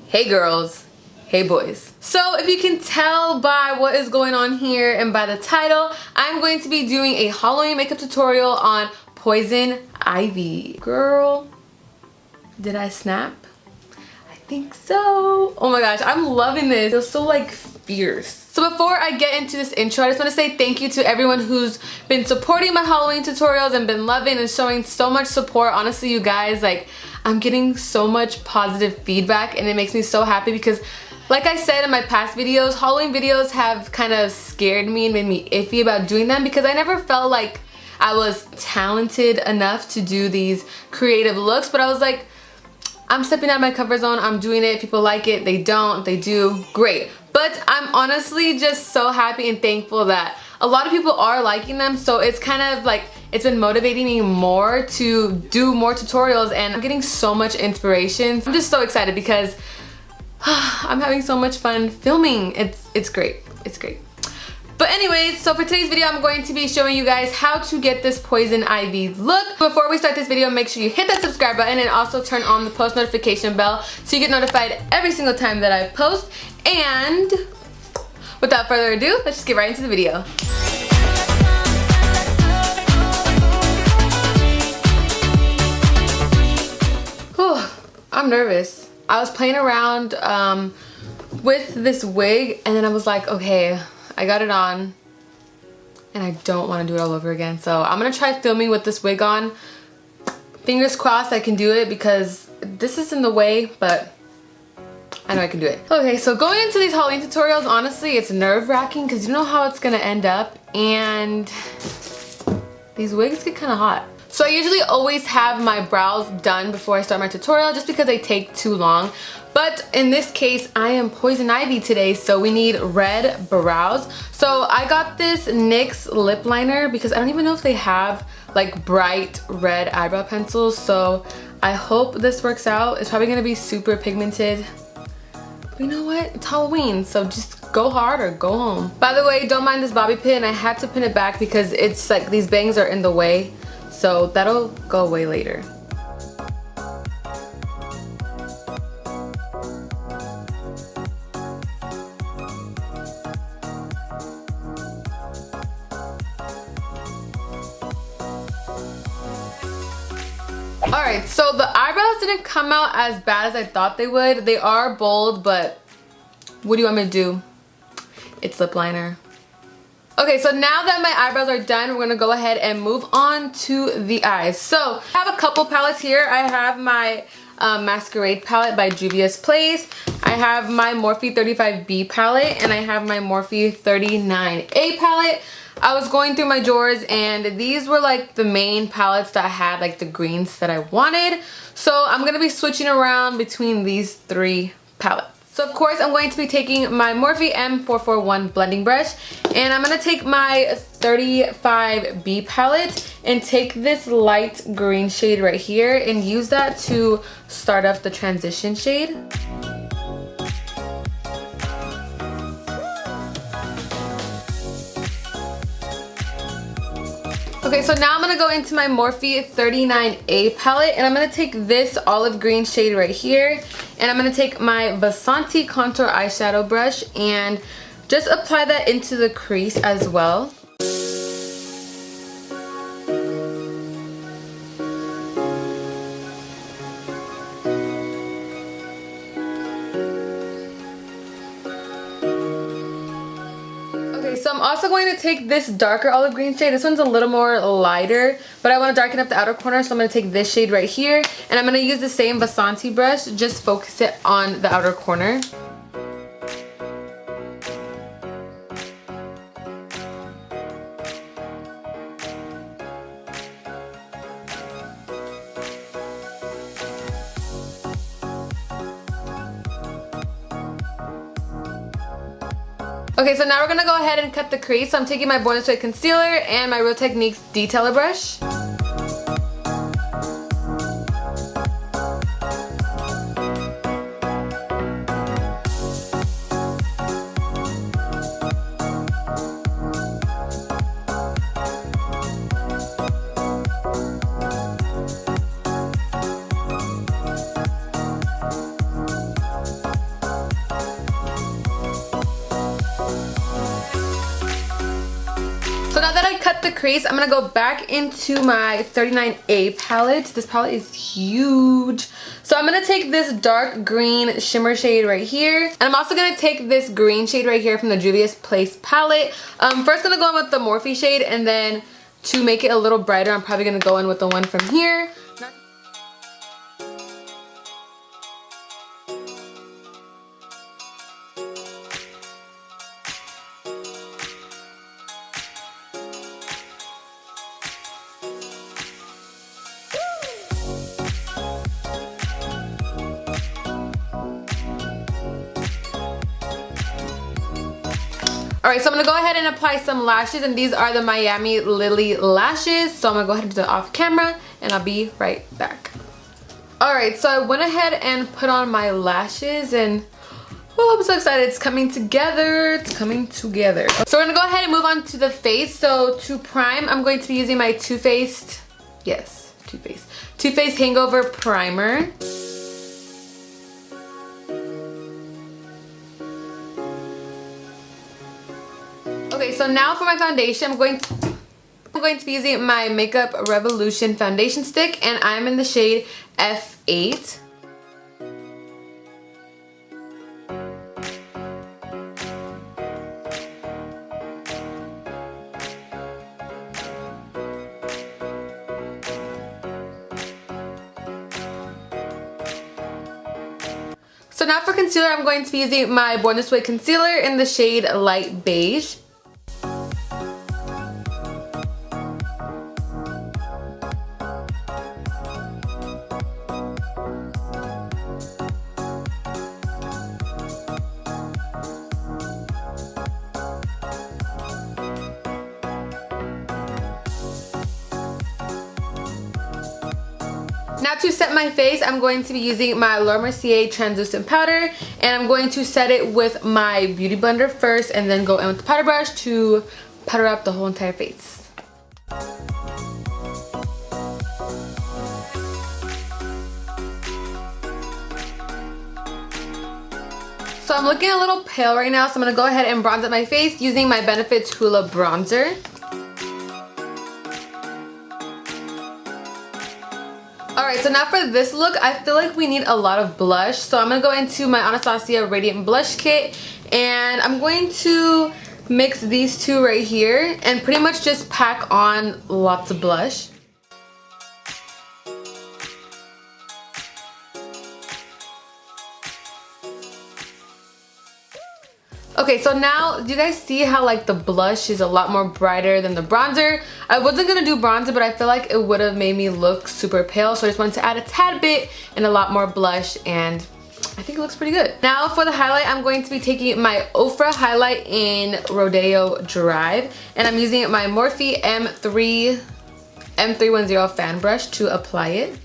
Hey girls, hey boys. So if you can tell by what is going on here and by the title, I'm going to be doing a Halloween makeup tutorial on Poison Ivy. Girl, did I snap? I think so. Oh my gosh, I'm loving this. It feels so like fierce. So before I get into this intro, I just want to say thank you to everyone who's been supporting my Halloween tutorials and been loving and showing so much support. Honestly, you guys, like, I'm getting so much positive feedback and it makes me so happy because, like I said in my past videos, Halloween videos have kind of scared me and made me iffy about doing them because I never felt like I was talented enough to do these creative looks, but I was like, I'm stepping out of my comfort zone, I'm doing it, people like it, they don't, they do, great. But I'm honestly just so happy and thankful that a lot of people are liking them, so it's kind of like, it's been motivating me more to do more tutorials and I'm getting so much inspiration. I'm just so excited because I'm having so much fun filming. It's great, it's great. But anyways, so for today's video, I'm going to be showing you guys how to get this Poison Ivy look. Before we start this video, make sure you hit that subscribe button and also turn on the post notification bell so you get notified every single time that I post. And without further ado, let's just get right into the video. Whew, I'm nervous. I was playing around with this wig and then I was like, okay, I got it on and I don't want to do it all over again. So I'm gonna try filming with this wig on. Fingers crossed I can do it because this is in the way, but I know I can do it. Okay, so going into these Halloween tutorials, honestly, it's nerve-wracking because you know how it's gonna end up and these wigs get kind of hot. So I usually always have my brows done before I start my tutorial just because they take too long. But in this case, I am Poison Ivy today, so we need red brows. So I got this NYX lip liner because I don't even know if they have like bright red eyebrow pencils. So I hope this works out. It's probably gonna be super pigmented. But you know what? It's Halloween, so just go hard or go home. By the way, don't mind this bobby pin. I had to pin it back because it's like these bangs are in the way. So that'll go away later. Alright, so the eyebrows didn't come out as bad as I thought they would. They are bold, but what do you want me to do? It's lip liner. Okay, so now that my eyebrows are done, we're gonna go ahead and move on to the eyes. So I have a couple palettes here. I have my Masquerade palette by Juvia's Place. I have my Morphe 35B palette, and I have my Morphe 39A palette. I was going through my drawers and these were like the main palettes that had like the greens that I wanted. So I'm gonna be switching around between these three palettes. So of course I'm going to be taking my Morphe M441 blending brush and I'm gonna take my 35B palette and take this light green shade right here and use that to start off the transition shade. Okay, so now I'm gonna go into my Morphe 39A palette and I'm gonna take this olive green shade right here and I'm gonna take my Vasanti contour eyeshadow brush and just apply that into the crease as well. So I'm also going to take this darker olive green shade. This one's a little more lighter, but I want to darken up the outer corner, so I'm going to take this shade right here, and I'm going to use the same Vasanti brush, just focus it on the outer corner. Okay, so now we're gonna go ahead and cut the crease. So I'm taking my Born This Way concealer and my Real Techniques detailer brush. So now that I cut the crease, I'm gonna go back into my 39A palette. This palette is huge. So I'm gonna take this dark green shimmer shade right here. And I'm also gonna take this green shade right here from the Juvia's Place palette. First gonna go in with the Morphe shade, and then to make it a little brighter, I'm probably gonna go in with the one from here. Alright, so I'm going to go ahead and apply some lashes, and these are the Miami Lily lashes. So I'm going to go ahead and do that off camera, and I'll be right back. Alright, so I went ahead and put on my lashes, and oh, I'm so excited. It's coming together. It's coming together. So we're going to go ahead and move on to the face. So to prime, I'm going to be using my Too Faced Hangover Primer. Okay, so now for my foundation, I'm going to be using my Makeup Revolution foundation stick, and I'm in the shade F8. So now for concealer, I'm going to be using my Born This Way concealer in the shade Light Beige. Now to set my face, I'm going to be using my Laura Mercier translucent powder, and I'm going to set it with my beauty blender first, and then go in with the powder brush to powder up the whole entire face. So I'm looking a little pale right now, so I'm going to go ahead and bronze up my face using my Benefit's Hoola bronzer. Alright, so now for this look, I feel like we need a lot of blush. So I'm going to go into my Anastasia Radiant Blush Kit, and I'm going to mix these two right here and pretty much just pack on lots of blush. Okay, so now do you guys see how like the blush is a lot more brighter than the bronzer? I wasn't gonna do bronzer, but I feel like it would have made me look super pale, so I just wanted to add a tad bit and a lot more blush, and I think it looks pretty good. Now for the highlight, I'm going to be taking my Ofra highlight in Rodeo Drive, and I'm using my Morphe M310 fan brush to apply it.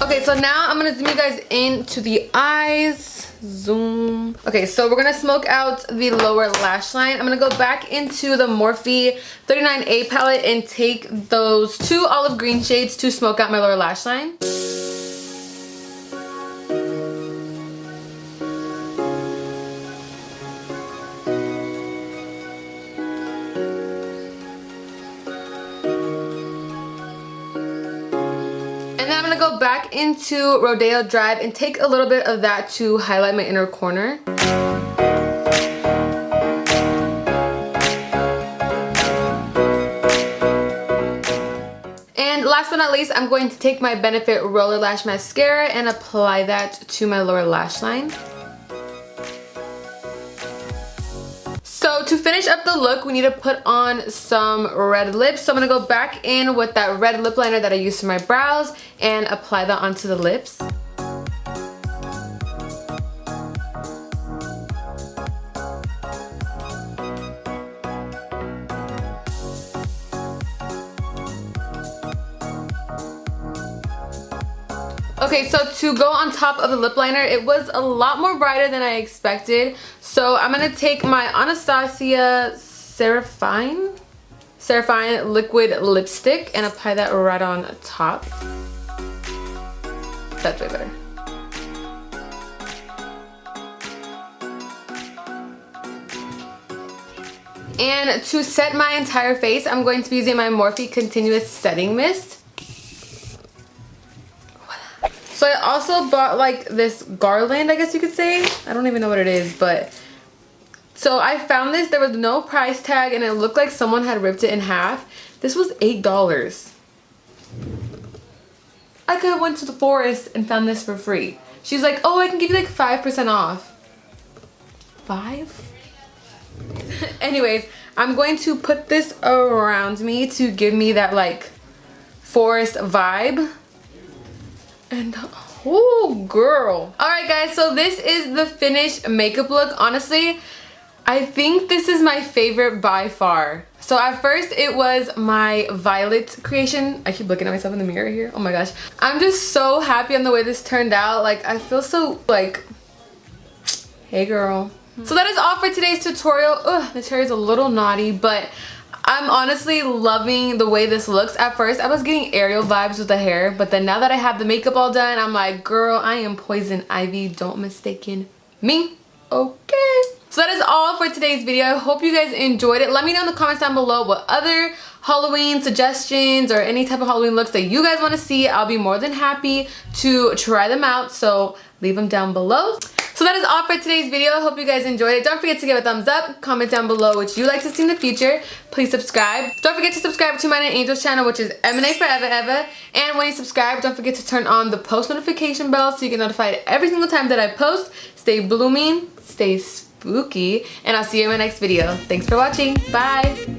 Okay, so now I'm gonna zoom you guys into the eyes. Zoom. Okay, so we're gonna smoke out the lower lash line. I'm gonna go back into the Morphe 39A palette and take those two olive green shades to smoke out my lower lash line. I'm gonna go back into Rodeo Drive and take a little bit of that to highlight my inner corner. And last but not least, I'm going to take my Benefit Roller Lash Mascara and apply that to my lower lash line. So to finish up the look, we need to put on some red lips. So I'm going to go back in with that red lip liner that I used for my brows and apply that onto the lips. Okay, so to go on top of the lip liner, it was a lot more brighter than I expected. So I'm going to take my Anastasia Seraphine liquid lipstick and apply that right on top. That's way better. And to set my entire face, I'm going to be using my Morphe Continuous Setting Mist. So I also bought like this garland, I guess you could say. I don't even know what it is, but... So I found this, there was no price tag, and it looked like someone had ripped it in half. This was $8. I could have went to the forest and found this for free. She's like, oh, I can give you like 5% off. 5? Anyways, I'm going to put this around me to give me that like forest vibe. And oh girl. Alright guys, so this is the finished makeup look. Honestly, I think this is my favorite by far. So at first it was my violet creation. I keep looking at myself in the mirror here. Oh my gosh. I'm just so happy on the way this turned out. Like, I feel so like, hey girl. So that is all for today's tutorial. Ugh, this hair is a little naughty, but I'm honestly loving the way this looks. At first, I was getting Ariel vibes with the hair, but then now that I have the makeup all done, I'm like, girl, I am Poison Ivy. Don't mistaken me. Okay. So that is all for today's video. I hope you guys enjoyed it. Let me know in the comments down below what other Halloween suggestions or any type of Halloween looks that you guys want to see. I'll be more than happy to try them out, so leave them down below. So that is all for today's video. I hope you guys enjoyed it. Don't forget to give a thumbs up, comment down below what you like to see in the future. Please subscribe. Don't forget to subscribe to my and Angel's channel, which is M&A Forever Ever. And when you subscribe, don't forget to turn on the post notification bell so you get notified every single time that I post. Stay blooming, stay spooky, and I'll see you in my next video. Thanks for watching. Bye.